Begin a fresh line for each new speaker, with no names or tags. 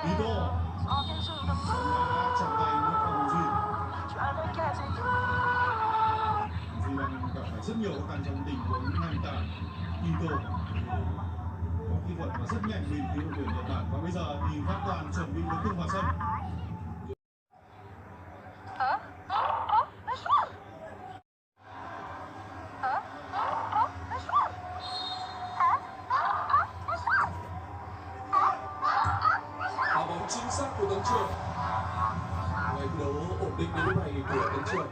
Igo trong tay nước Hoàng Duy. Duy đang gặp phải rất nhiều khó khăn trong tình huống ngang tả. Igo có kỹ thuật và rất nhanh bên phía đội tuyển Nhật Bản, và bây giờ thì Phát Toàn chuẩn bị được tung vào sân.
Chính xác của Tấn Trường. Ngày thi đấu ổn định đến lúc này của Tấn Trường.